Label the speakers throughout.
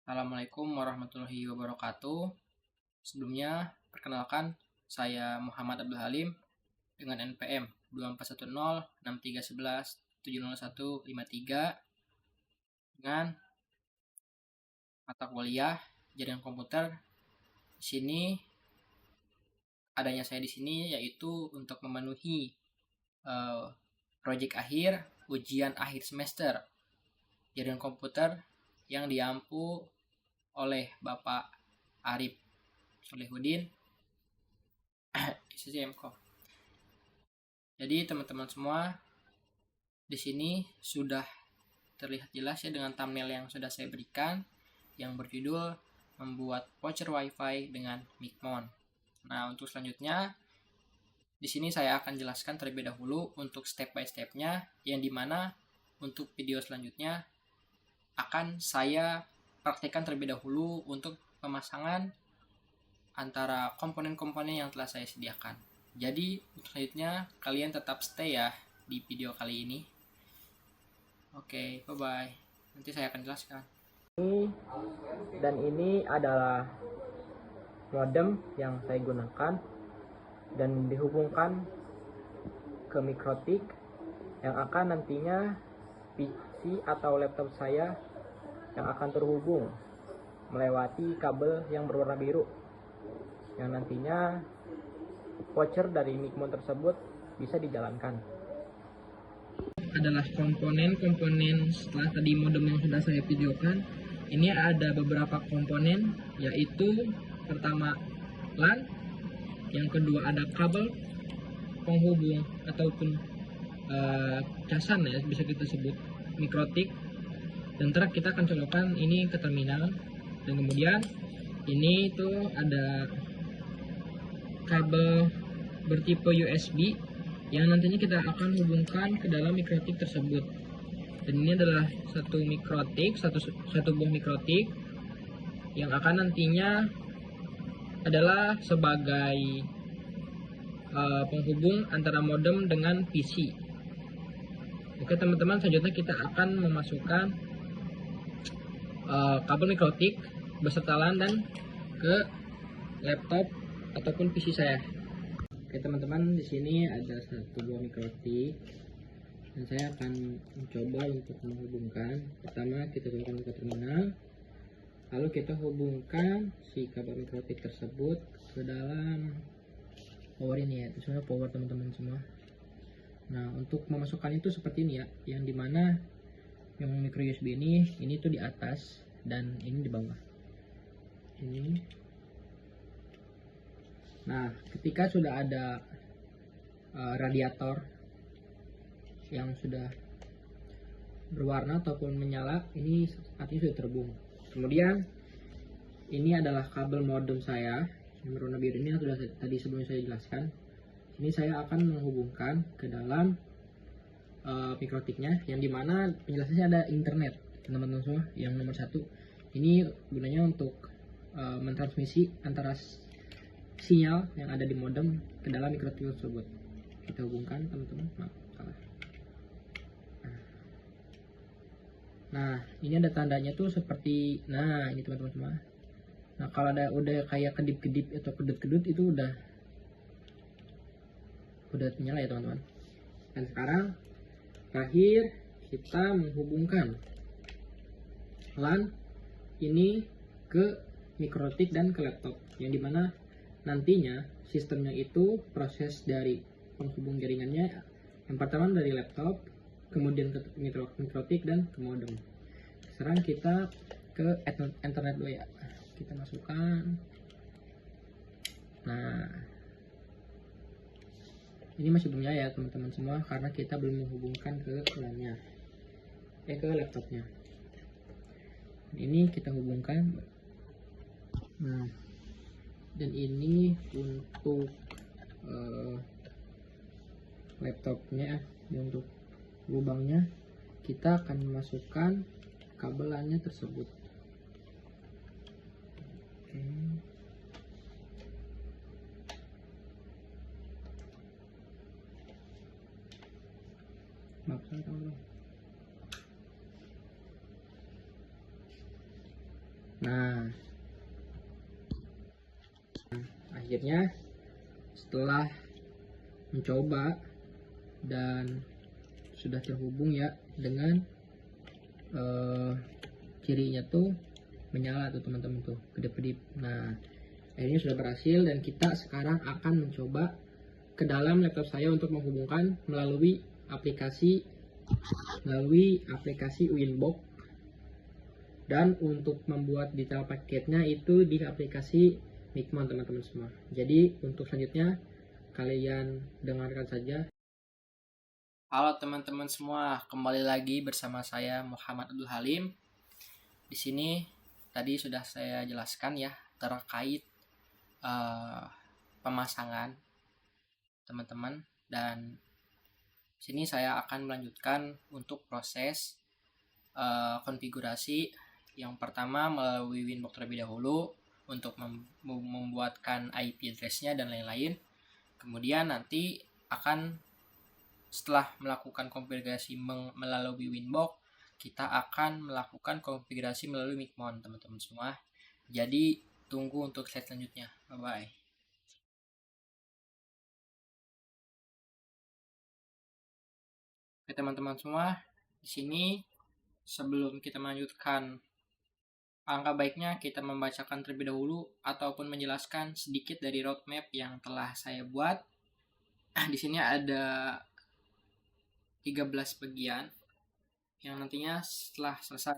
Speaker 1: Assalamualaikum warahmatullahi wabarakatuh. Sebelumnya, perkenalkan, saya Muhammad Abdul Halim dengan NPM 24106311705153 dengan mata kuliah jaringan komputer. Di sini adanya saya di sini yaitu untuk memenuhi proyek akhir ujian akhir semester jaringan komputer yang diampu oleh Bapak Arif Solehudin SCMko. Jadi teman-teman semua di sini sudah terlihat jelas ya dengan thumbnail yang sudah saya berikan yang berjudul membuat voucher WiFi dengan Micmon. Nah, untuk selanjutnya di sini saya akan jelaskan terlebih dahulu untuk step by stepnya, yang dimana untuk video selanjutnya akan saya praktekkan terlebih dahulu untuk pemasangan antara komponen-komponen yang telah saya sediakan. Jadi untuk selanjutnya kalian tetap stay ya di video kali ini. Oke, bye-bye. Nanti saya akan jelaskan.
Speaker 2: Ini adalah modem yang saya gunakan dan dihubungkan ke mikrotik yang akan nantinya PC atau laptop saya yang akan terhubung melewati kabel yang berwarna biru yang nantinya voucher dari Micmon tersebut bisa dijalankan. Adalah komponen-komponen setelah tadi modem yang sudah saya videokan. Ini ada beberapa komponen, yaitu pertama LAN, yang kedua ada kabel penghubung ataupun casan ya bisa kita sebut mikrotik, dan ntar kita akan colokkan ini ke terminal. Dan kemudian ini tuh ada kabel bertipe USB yang nantinya kita akan hubungkan ke dalam mikrotik tersebut. Dan ini adalah satu mikrotik, satu buah mikrotik yang akan nantinya adalah sebagai penghubung antara modem dengan PC. Oke teman-teman, selanjutnya kita akan memasukkan kabel mikrotik beserta LAN dan ke laptop ataupun PC saya. Oke teman-teman, di sini ada satu buah mikrotik dan saya akan mencoba untuk menghubungkan. Pertama kita gunakan ke terminal, lalu kita hubungkan si kabel mikrotik tersebut ke dalam power ini ya, itu semua power teman-teman semua. Nah untuk memasukkan itu seperti ini ya, yang dimana yang micro USB ini tuh di atas dan ini di bawah ini. Nah ketika sudah ada radiator yang sudah berwarna ataupun menyala, ini artinya sudah terhubung. Kemudian ini adalah kabel modem saya yang berwarna biru ini yang sudah tadi sebelumnya saya jelaskan. Ini saya akan menghubungkan ke dalam mikrotiknya, yang dimana penjelasannya ada internet teman-teman semua. Yang nomor satu ini gunanya untuk mentransmisi antara sinyal yang ada di modem ke dalam mikrotik tersebut. Kita hubungkan teman-teman. Nah ini ada tandanya tuh seperti, nah ini teman-teman semua. Nah kalau ada udah kayak kedip-kedip atau kedut-kedut itu udah nyala ya teman-teman. Dan sekarang terakhir kita menghubungkan LAN ini ke mikrotik dan ke laptop, yang dimana nantinya sistemnya itu proses dari penghubung jaringannya yang pertama dari laptop, kemudian ke mikrotik dan ke modem. Sekarang kita ke internet dulu ya, kita masukkan. Nah ini masih belum ya teman-teman semua, karena kita belum menghubungkan ke LAN-nya, ke laptopnya. Ini kita hubungkan. Nah dan ini untuk laptopnya, untuk lubangnya kita akan memasukkan kabel LAN-nya tersebut. Oke. Nah, akhirnya setelah mencoba dan sudah terhubung ya dengan cirinya tuh menyala tuh teman-teman tuh kedip-kedip. Nah, akhirnya sudah berhasil dan kita sekarang akan mencoba ke dalam laptop saya untuk menghubungkan melalui aplikasi Winbox, dan untuk membuat detail paketnya itu di aplikasi Micmon teman-teman semua. Jadi untuk selanjutnya kalian dengarkan saja.
Speaker 1: Halo teman-teman semua, kembali lagi bersama saya Muhammad Abdul Halim. Di sini tadi sudah saya jelaskan ya terkait pemasangan teman-teman, dan sini saya akan melanjutkan untuk proses konfigurasi. Yang pertama melalui Winbox terlebih dahulu untuk membuatkan IP address-nya dan lain-lain. Kemudian nanti akan setelah melakukan konfigurasi melalui Winbox, kita akan melakukan konfigurasi melalui Micmon teman-teman semua. Jadi tunggu untuk slide selanjutnya. Bye bye. Oke teman-teman semua, di sini sebelum kita melanjutkan, angka baiknya kita membacakan terlebih dahulu ataupun menjelaskan sedikit dari roadmap yang telah saya buat. Di sini ada 13 bagian yang nantinya setelah selesai.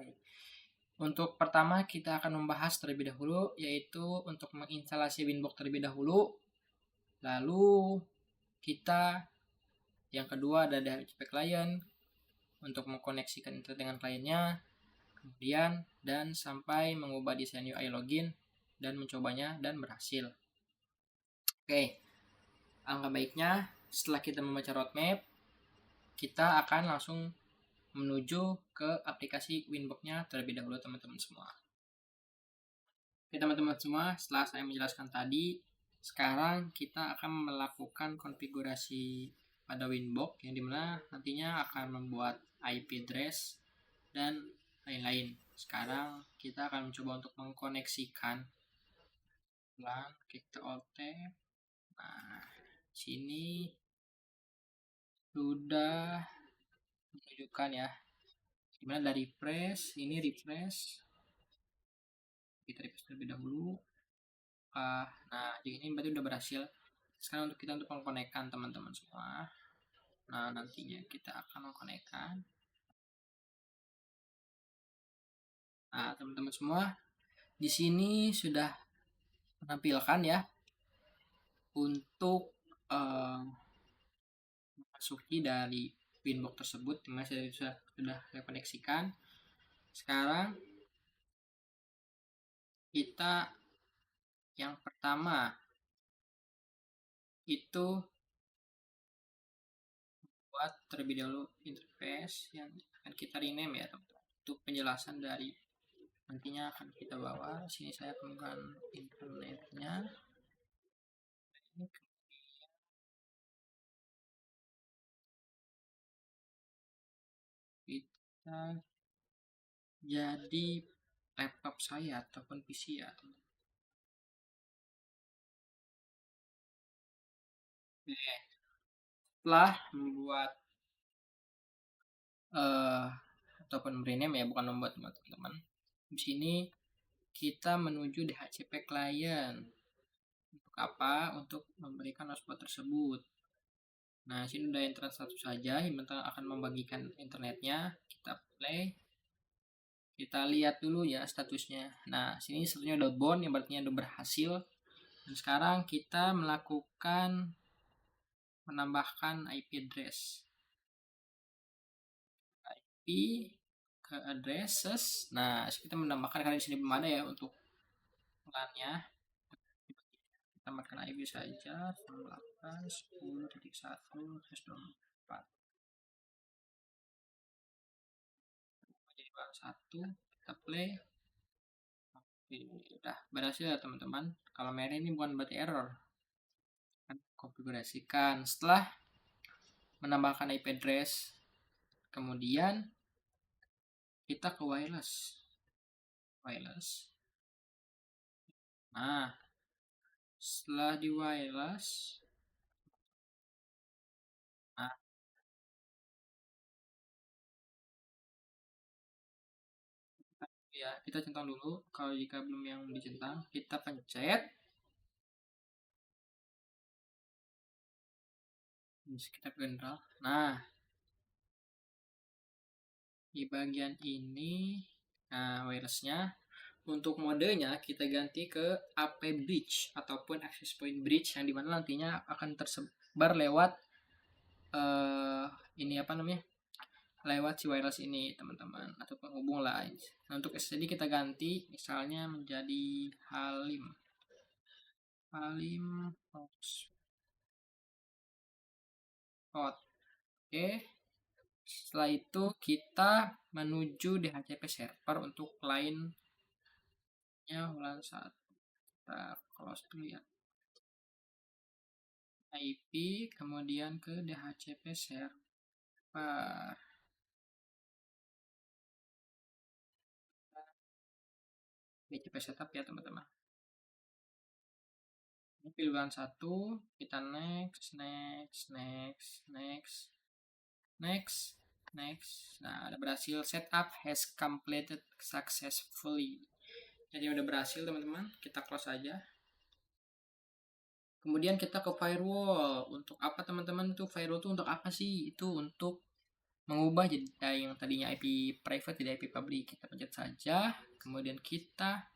Speaker 1: Untuk pertama kita akan membahas terlebih dahulu, yaitu untuk menginstalasi Winbox terlebih dahulu. Lalu kita yang kedua ada DHCP client untuk mengkoneksikan internet dengan kliennya. Kemudian dan sampai mengubah desain UI login dan mencobanya dan berhasil. Oke, angka baiknya setelah kita membaca roadmap, kita akan langsung menuju ke aplikasi Winbox-nya terlebih dahulu teman-teman semua. Oke teman-teman semua, setelah saya menjelaskan tadi, sekarang kita akan melakukan konfigurasi pada Winbox yang dimana nantinya akan membuat IP address dan lain-lain. Sekarang kita akan mencoba untuk mengkoneksikan. Klik Alt Tab. Nah, sini sudah menunjukkan ya, dimana dari refresh, ini refresh, kita refresh terlebih dahulu. Nah ini berarti udah berhasil. Sekarang untuk kita untuk mengkonekkan teman-teman semua. Nah nantinya kita akan mengkonekkan. Nah teman-teman semua, di sini sudah menampilkan ya untuk memasuki dari Winbox tersebut, dimana saya sudah saya koneksikan. Sekarang kita yang pertama itu buat terlebih dahulu interface yang akan kita rename ya teman-teman. Untuk penjelasan dari nantinya akan kita bawa. Sini saya kemudian internetnya. Kita jadi laptop saya ataupun PC ya teman. Setelah membuat ataupun rename ya, bukan membuat teman-teman. Di sini kita menuju DHCP client. Untuk apa? Untuk memberikan hotspot tersebut. Nah, sini udah internet satu saja, yang penting akan membagikan internetnya. Kita play. Kita lihat dulu ya statusnya. Nah, sini statusnya udah bound, yang berarti udah berhasil. Dan sekarang kita melakukan menambahkan IP address. IP ke addresses. Nah, kita menambahkan karena di sini belum ada ya untuk LAN-nya. Kita tambahkan IP saja 8.10.1.4. Jadi baru satu, kita play. Oke, udah berhasil ya teman-teman. Kalau merah ini bukan berarti error. Konfigurasikan setelah menambahkan IP address, kemudian kita ke wireless. Nah, setelah di wireless, nah, ya kita centang dulu. Kalau jika belum yang dicentang, kita pencet. Bisa kita general. Nah, di bagian ini, nah wirelessnya. Untuk modenya kita ganti ke AP bridge ataupun access point bridge yang dimana nantinya akan tersebar lewat ini apa namanya, lewat si wireless ini teman-teman, atau penghubung lain. Nah, untuk SSD kita ganti misalnya menjadi Halim hotspot. Oke, setelah itu kita menuju DHCP server untuk lainnya ulang saat kita close dulu ya. IP kemudian ke DHCP server. DHCP setup ya teman-teman. Ini pilihan satu, kita next. Nah, ada berhasil, setup has completed successfully. Jadi udah berhasil teman-teman, kita close aja. Kemudian kita ke firewall. Untuk apa teman-teman tuh firewall tuh untuk apa sih? Itu untuk mengubah jadi yang tadinya IP private jadi IP public. Kita pencet saja. Kemudian kita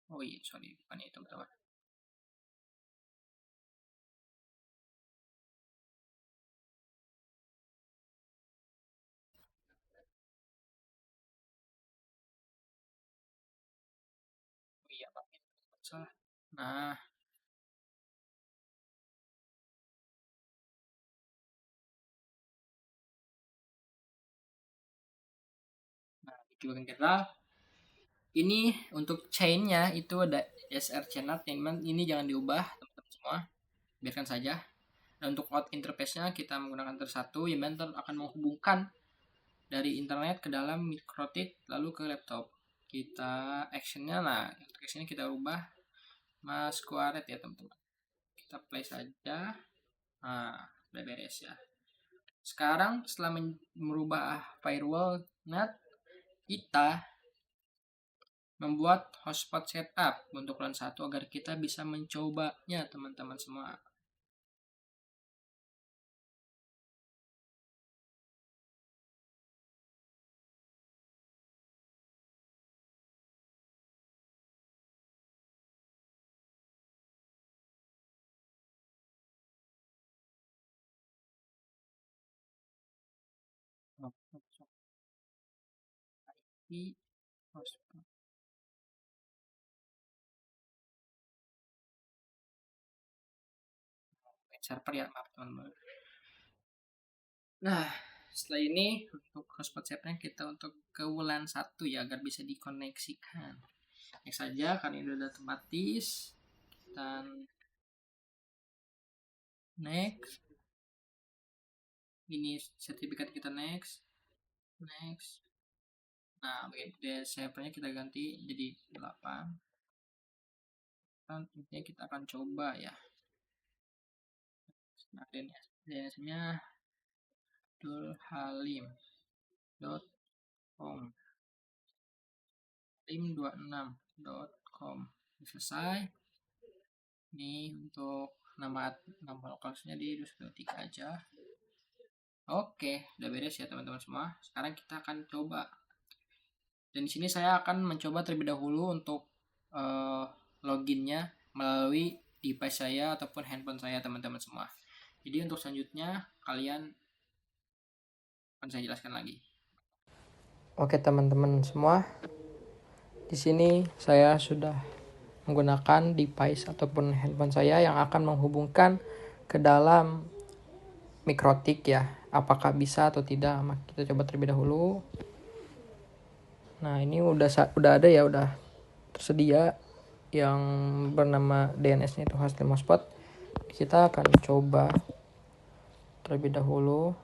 Speaker 1: oh iya sorry bukan itu teman-teman. Oh iya Pak. Salah. Nah, di bagian general ini untuk chainnya itu ada SR channel teman, ini jangan diubah teman-teman semua, biarkan saja. Dan untuk out interface-nya kita menggunakan tersatu yang nanti akan menghubungkan dari internet ke dalam mikrotik lalu ke laptop. Kita actionnya, nah untuk actionnya kita ubah mas kuaret ya teman-teman, kita play saja. Nah udah beres ya. Sekarang setelah merubah firewall net, kita membuat hotspot setup untuk LAN 1 agar kita bisa mencobanya teman-teman semua. IP hotspot server ya, maaf teman-teman. Nah, setelah ini untuk hotspot setupnya kita untuk ke WLAN 1 ya agar bisa dikoneksikan. Next saja karena ini udah otomatis. Dan next. Ini sertifikat kita next. Nah, bagian servernya kita ganti jadi 8. Dan intinya kita akan coba ya. Nah, DNS-nya abdulhalim.com halim26.com. Selesai. Ini untuk nama lokalnya di 213 aja. Oke, udah beres ya teman-teman semua. Sekarang kita akan coba. Dan di sini saya akan mencoba terlebih dahulu untuk loginnya melalui device saya ataupun handphone saya teman-teman semua. Jadi untuk selanjutnya kalian akan saya jelaskan lagi. Oke teman-teman semua, di sini saya sudah menggunakan device ataupun handphone saya yang akan menghubungkan ke dalam mikrotik ya. Apakah bisa atau tidak? Kita coba terlebih dahulu. Nah ini udah ada ya, udah tersedia yang bernama DNS-nya itu Halim hotspot. Kita akan coba terlebih dahulu.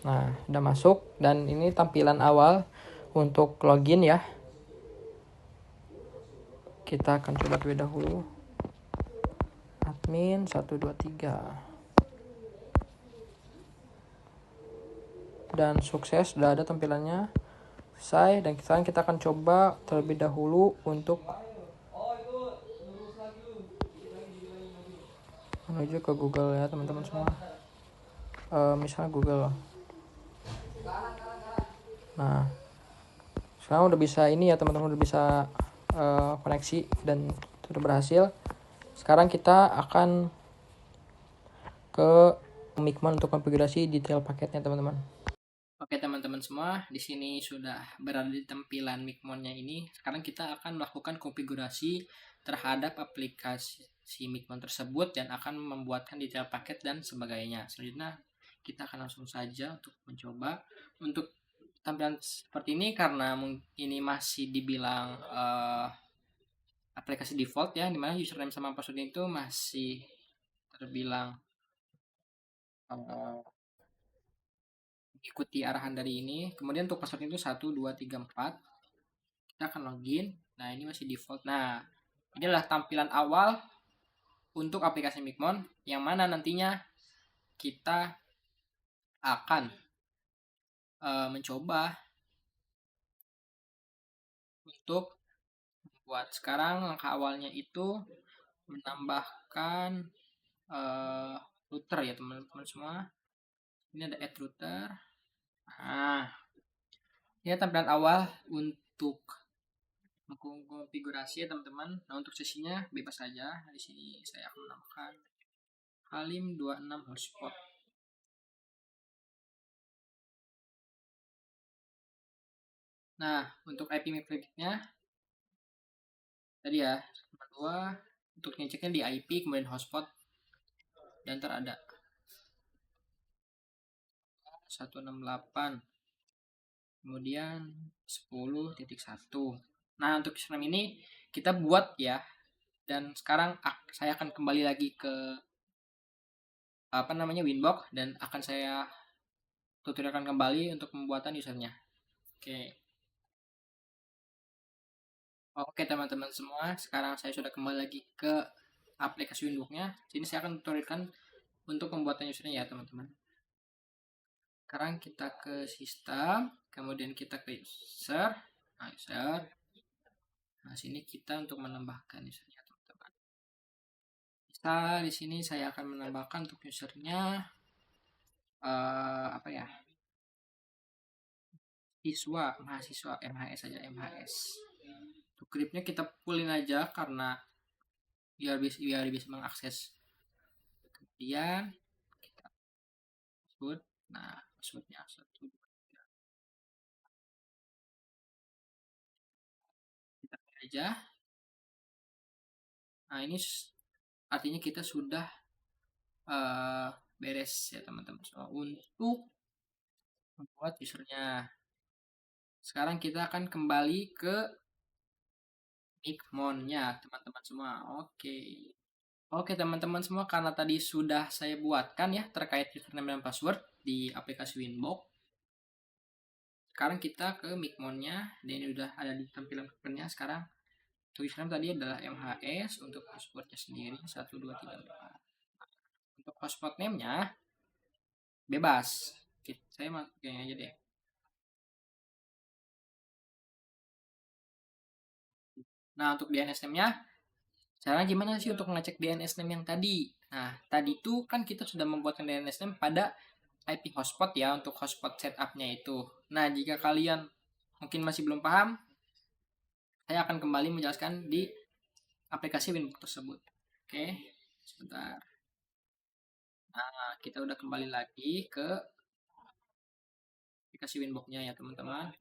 Speaker 1: Nah, udah masuk dan ini tampilan awal untuk login ya. Kita akan coba terlebih dahulu. Admin 123. Dan sukses, sudah ada tampilannya. Selesai, dan sekarang kita akan coba terlebih dahulu untuk menuju ke Google ya teman-teman semua. Misalnya Google. Nah, sekarang udah bisa ini ya teman-teman, udah bisa koneksi dan sudah berhasil. Sekarang kita akan ke Micmon untuk konfigurasi detail paketnya teman-teman. Oke teman-teman semua, di sini sudah berada di tampilan Micmonnya ini. Sekarang kita akan melakukan konfigurasi terhadap aplikasi Micmon tersebut dan akan membuatkan detail paket dan sebagainya. Selanjutnya kita akan langsung saja untuk mencoba. Untuk tampilan seperti ini karena ini masih dibilang aplikasi default ya, dimana username sama password itu masih terbilang ikuti arahan dari ini. Kemudian untuk password itu 1 2 3 4. Kita akan login. Nah, ini masih default. Nah, ini adalah tampilan awal untuk aplikasi Micmon yang mana nantinya kita akan mencoba untuk membuat. Sekarang langkah awalnya itu menambahkan router ya teman-teman semua. Ini ada add router. Nah, ini tampilan awal untuk mengkonfigurasi ya teman-teman. Nah, untuk sesinya bebas saja. Di sini saya akan menambahkan Halim 26 hotspot. Nah, untuk IP MAC-nya tadi ya, kedua untuk ngeceknya di IP kemudian hotspot dan terada 168 kemudian 10.1. Nah, untuk username ini kita buat ya. Dan sekarang saya akan kembali lagi ke Winbox dan akan saya tutorialkan kembali untuk pembuatan usernya. Oke teman-teman semua, sekarang saya sudah kembali lagi ke aplikasi Winbox-nya. Sini saya akan tutorialkan untuk pembuatan usernya ya teman-teman. Sekarang kita ke sistem, kemudian kita ke user. Nah, user. Nah, sini kita untuk menambahkan usernya teman-teman. Di sini saya akan menambahkan untuk usernya mahasiswa MHS saja, MHS. Untuk gripnya kita pullin aja karena biar bisa mengakses. Kemudian kita password. Nah, passwordnya 1 2 3. Kita pilih aja. Nah, ini artinya kita sudah beres ya teman-teman. So, untuk membuat usernya. Sekarang kita akan kembali ke Micmon-nya teman-teman semua. Oke teman-teman semua, karena tadi sudah saya buatkan ya terkait username dan password di aplikasi Winbox. Sekarang kita ke Micmon-nya dan ini udah ada di tampilan papernya. Sekarang untuk username tadi adalah MHS, untuk passwordnya sendiri 1 2 3 4. Untuk password name-nya bebas. Saya pakai aja deh. Nah, untuk DNS name-nya, caranya gimana sih untuk ngecek DNS name yang tadi? Nah, tadi itu kan kita sudah membuatkan DNS name pada IP hotspot ya, untuk hotspot setup-nya itu. Nah, jika kalian mungkin masih belum paham, saya akan kembali menjelaskan di aplikasi Winbox tersebut. Oke, sebentar. Nah, kita udah kembali lagi ke aplikasi Winbox-nya ya, teman-teman.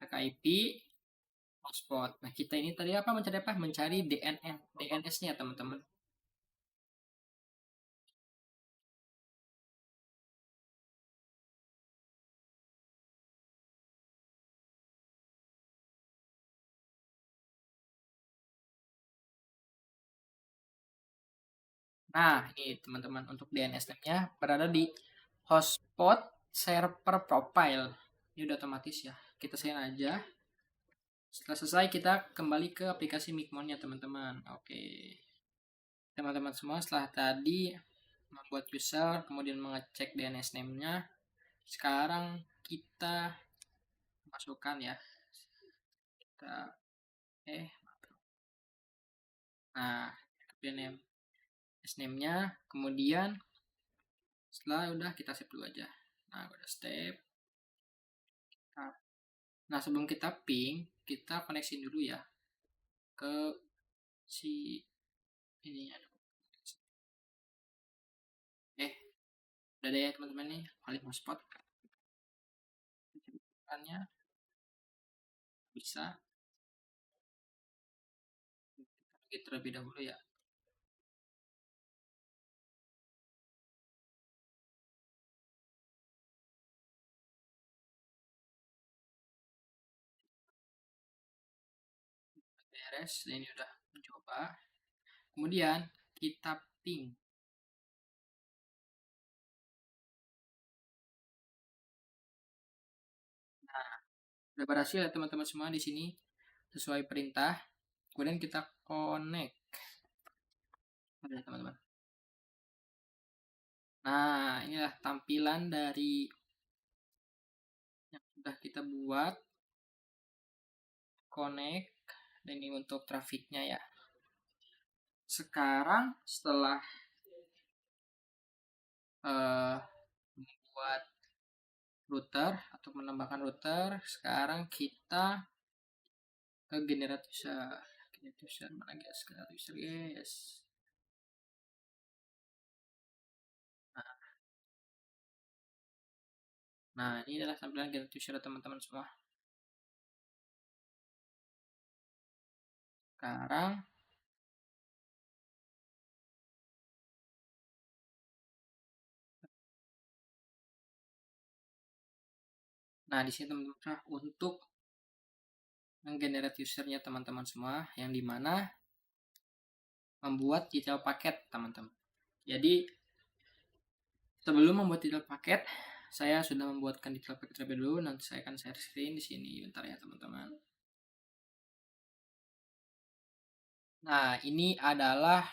Speaker 1: Kita ke IP hotspot. Nah, kita ini tadi mencari apa? Mencari DNS-nya, teman-teman. Nah, ini teman-teman untuk DNS name-nya berada di hotspot server profile. Ini udah otomatis ya. Kita sign aja. Setelah selesai kita kembali ke aplikasi Micmon ya teman-teman. Oke. Teman-teman semua setelah tadi membuat user kemudian mengecek DNS name-nya, sekarang kita masukkan ya. Kita nah, DNS name-nya, kemudian setelah udah kita save dulu aja. Nah, udah step. Nah, sebelum kita ping, kita koneksi dulu ya ke si ini ya. Udah deh ya teman-teman nih, paling hotspot. Bukannya bisa kita terlebih dahulu ya. Beres, ini udah mencoba. Kemudian kita ping. Nah, udah berhasil ya teman-teman semua di sini sesuai perintah. Kemudian kita connect. Ada teman-teman. Nah, inilah tampilan dari yang sudah kita buat. Connect. Dan ini untuk trafiknya ya. Sekarang setelah membuat router atau menambahkan router, sekarang kita ke generate user mana guys, generate user guys. Nah, ini adalah tampilan generate user teman-teman semua. Sekarang nah di sini teman-teman untuk menggenerate usernya teman-teman semua, yang dimana membuat detail paket teman-teman. Jadi sebelum membuat detail paket, saya sudah membuatkan detail paket terlebih dulu. Nanti saya akan share screen di sini bentar ya teman-teman. Nah, ini adalah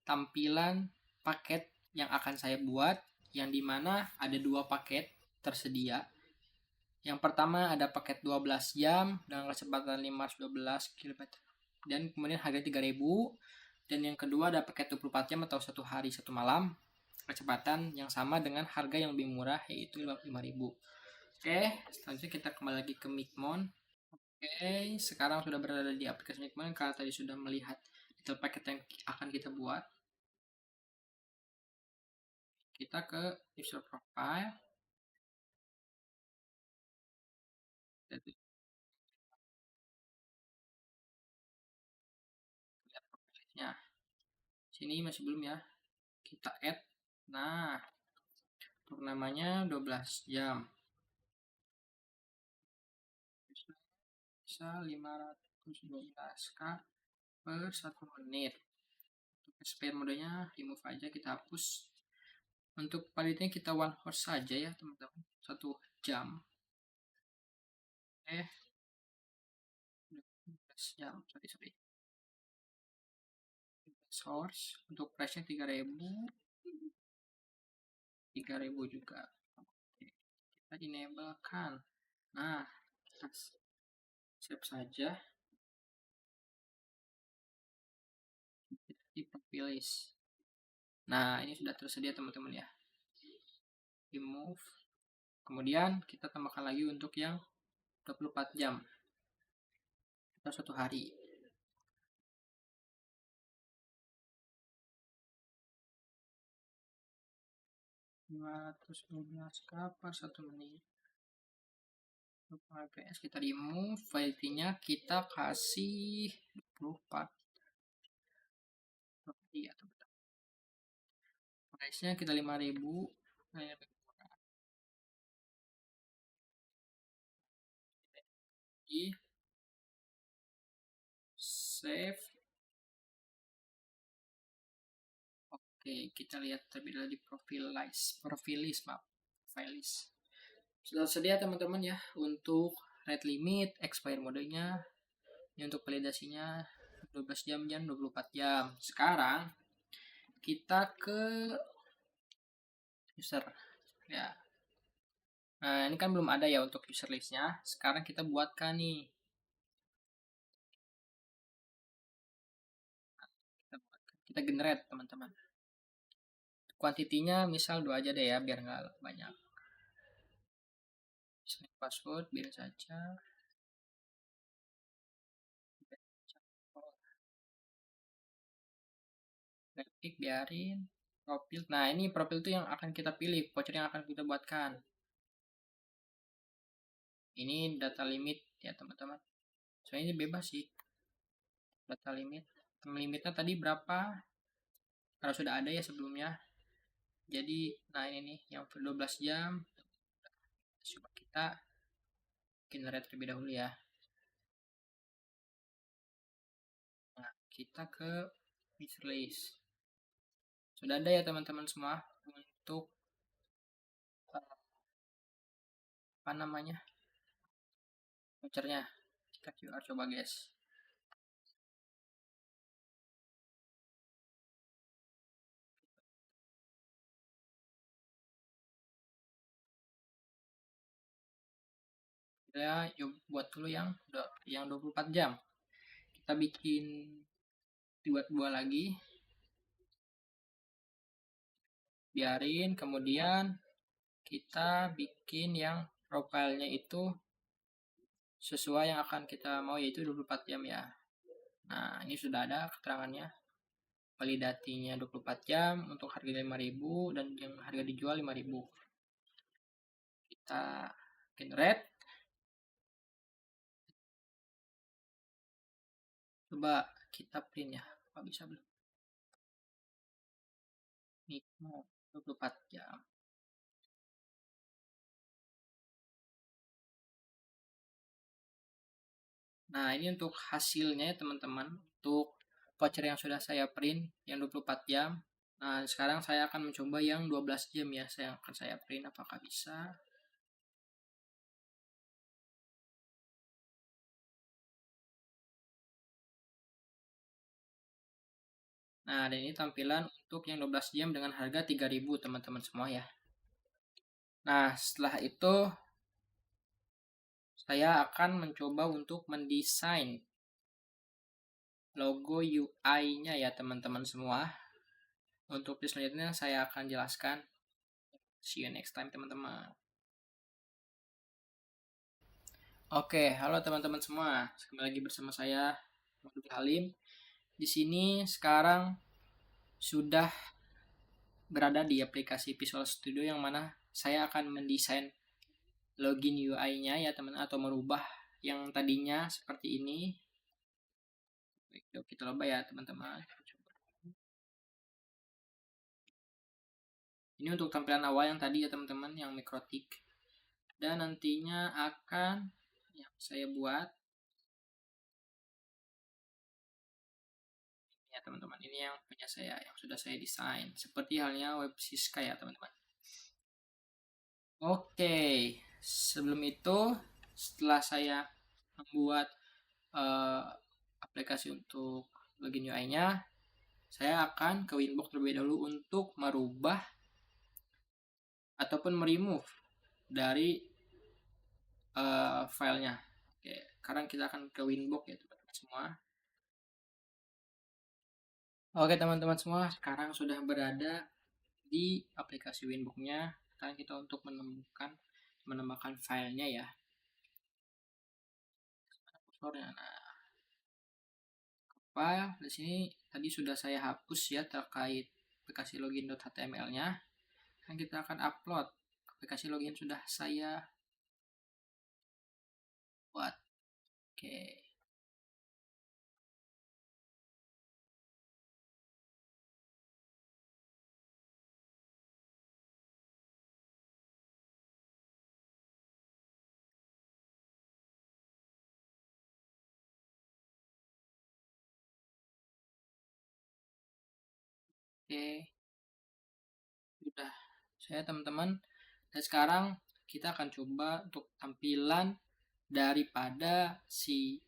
Speaker 1: tampilan paket yang akan saya buat, yang dimana ada dua paket tersedia. Yang pertama ada paket 12 jam dengan kecepatan 512 kb dan kemudian harga 3.000. Dan yang kedua ada paket 24 jam atau 1 hari 1 malam kecepatan yang sama dengan harga yang lebih murah yaitu 5.000. Oke, selanjutnya kita kembali lagi ke Micmon. Oke, sekarang sudah berada di aplikasi Micmon karena tadi sudah melihat detail paket yang akan kita buat. Kita ke user profile. Lihat profilnya. Sini masih belum ya. Kita add. Nah, untuk namanya 12 jam. Bisa 512k per 1 menit. Untuk expand modenya remove aja, kita hapus. Untuk validnya kita 1 hour saja ya teman-teman, 1 jam. Oke, 12 jam, sorry. Source untuk price nya 3.000 juga. Oke, kita enable kan. Nah, save saja di profil list. Nah, ini sudah tersedia teman-teman ya. Remove. Kemudian kita tambahkan lagi untuk yang 24 jam atau 1 hari. 512k per 1 menit. PS kita remove, validity-nya kita kasih 24. Iya, teman-teman. Price-nya kita 5.000. Save. Oke, kita lihat terlebih dahulu di profilis, maaf, profilis. Sudah sedia teman-teman ya untuk rate limit, expire modenya, ini untuk validasinya 12 jam 24 jam. Sekarang kita ke user ya. Nah, ini kan belum ada ya untuk user listnya. Sekarang kita buatkan nih. Kita generate teman-teman. Kuantitinya misal 2 aja deh ya, biar nggak banyak. Select password, biar saja. Grafik biarin. Profil. Nah, ini profil itu yang akan kita pilih, voucher yang akan kita buatkan. Ini data limit ya teman-teman. Soalnya ini bebas sih. Data limit. Limitnya tadi berapa? Kalau sudah ada ya sebelumnya. Jadi, nah ini nih yang 12 jam. Coba kita generate terlebih dahulu ya. Nah, kita ke user list. Sudah ada ya teman-teman semua untuk apa namanya? Vouchernya. Kita QR coba guys. Kita yuk buat dulu yang 24 jam. Kita bikin dua lagi. Biarin, kemudian kita bikin yang profilnya itu sesuai yang akan kita mau, yaitu 24 jam ya. Nah, ini sudah ada keterangannya. Validatinya 24 jam untuk harga 5.000 dan yang harga dijual 5.000. Kita generate. Coba kita print ya. Apa bisa belum? Ini mau 24 jam. Nah, ini untuk hasilnya ya teman-teman. Untuk voucher yang sudah saya print yang 24 jam. Nah, sekarang saya akan mencoba yang 12 jam ya. Saya print apakah bisa. Nah, dan ini tampilan untuk yang 12 jam dengan harga 3.000 teman-teman semua ya. Nah, setelah itu saya akan mencoba untuk mendesain logo UI-nya ya teman-teman semua. Untuk di selanjutnya saya akan jelaskan. See you next time teman-teman. Oke, halo teman-teman semua. Kembali lagi bersama saya, Muhammad Halim. Di sini sekarang sudah berada di aplikasi Visual Studio yang mana saya akan mendesain login UI-nya ya teman, atau merubah yang tadinya seperti ini. Yuk kita coba ya teman-teman. Ini untuk tampilan awal yang tadi ya teman-teman, yang mikrotik. Dan nantinya akan yang saya buat ya teman-teman, ini yang punya saya, yang sudah saya desain. Seperti halnya web Siska ya teman-teman. Oke, sebelum itu setelah saya membuat aplikasi untuk login UI-nya, saya akan ke Winbox terlebih dahulu untuk merubah ataupun meremove dari filenya. Oke, sekarang kita akan ke Winbox ya teman-teman semua. Oke teman-teman semua, sekarang sudah berada di aplikasi Winbox-nya. Sekarang kita untuk menambahkan filenya ya. Nah, file di sini tadi sudah saya hapus ya terkait aplikasi login.html-nya. Dan kita akan upload aplikasi login sudah saya buat. Oke. Oke. saya teman-teman. Dan sekarang kita akan coba untuk tampilan daripada si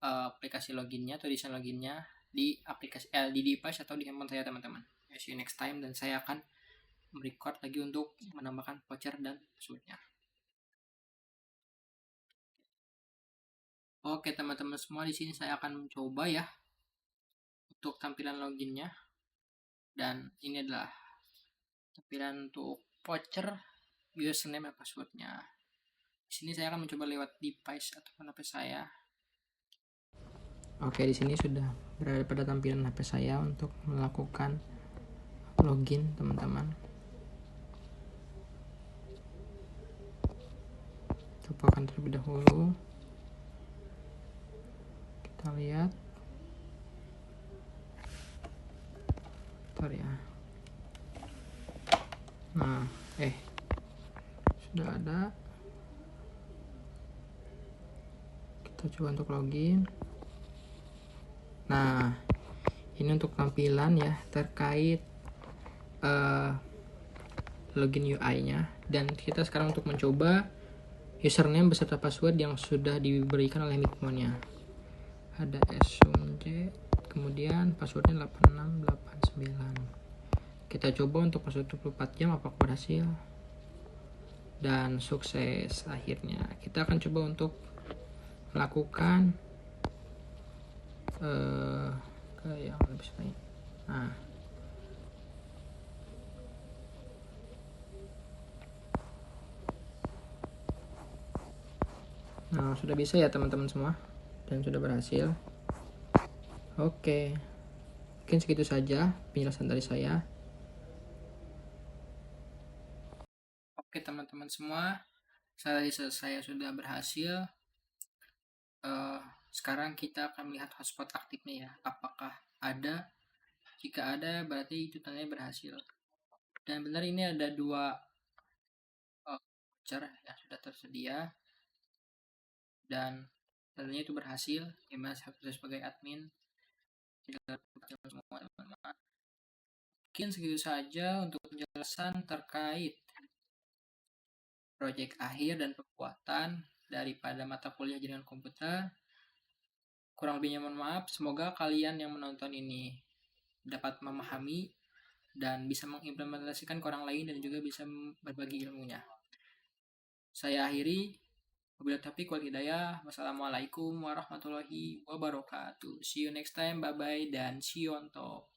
Speaker 1: aplikasi loginnya atau desain loginnya di aplikasi di device atau di handphone saya teman-teman. See you next time, dan saya akan merecord lagi untuk menambahkan voucher dan passwordnya. Oke teman-teman semua, di sini saya akan mencoba ya untuk tampilan loginnya, dan ini adalah tampilan untuk voucher, username dan passwordnya. Di sini saya akan mencoba lewat device ataupun HP saya. Oke, di sini sudah berada pada tampilan HP saya untuk melakukan login teman-teman. Lupakan terlebih dahulu. Kita lihat. Bentar ya. Nah, sudah ada. Kita coba untuk login. Nah, ini untuk tampilan ya terkait login UI-nya. Dan kita sekarang untuk mencoba username beserta password yang sudah diberikan oleh Mikmonnya. Ada SUMJ, kemudian passwordnya 8689. Kita coba untuk password 24 jam apakah berhasil. Dan sukses akhirnya. Kita akan coba untuk melakukan ke yang lebih lain. Nah, sudah bisa ya teman-teman semua, dan sudah berhasil. Oke, mungkin segitu saja penjelasan dari saya. Oke teman-teman semua, saya sudah berhasil. Sekarang kita akan melihat hotspot aktifnya ya, apakah ada. Jika ada, berarti itu tandanya berhasil. Dan benar ini ada 2 voucher yang sudah tersedia, dan tandanya itu berhasil. Gimana saya sebagai admin. Mungkin segitu saja untuk penjelasan terkait proyek akhir dan pembuatan daripada mata kuliah jaringan komputer. Kurang lebihnya mohon maaf. Semoga kalian yang menonton ini dapat memahami dan bisa mengimplementasikan ke orang lain, dan juga bisa berbagi ilmunya. Saya akhiri. Wabillahi taufiq wal hidayah. Wassalamualaikum warahmatullahi wabarakatuh. See you next time. Bye bye dan see you on top.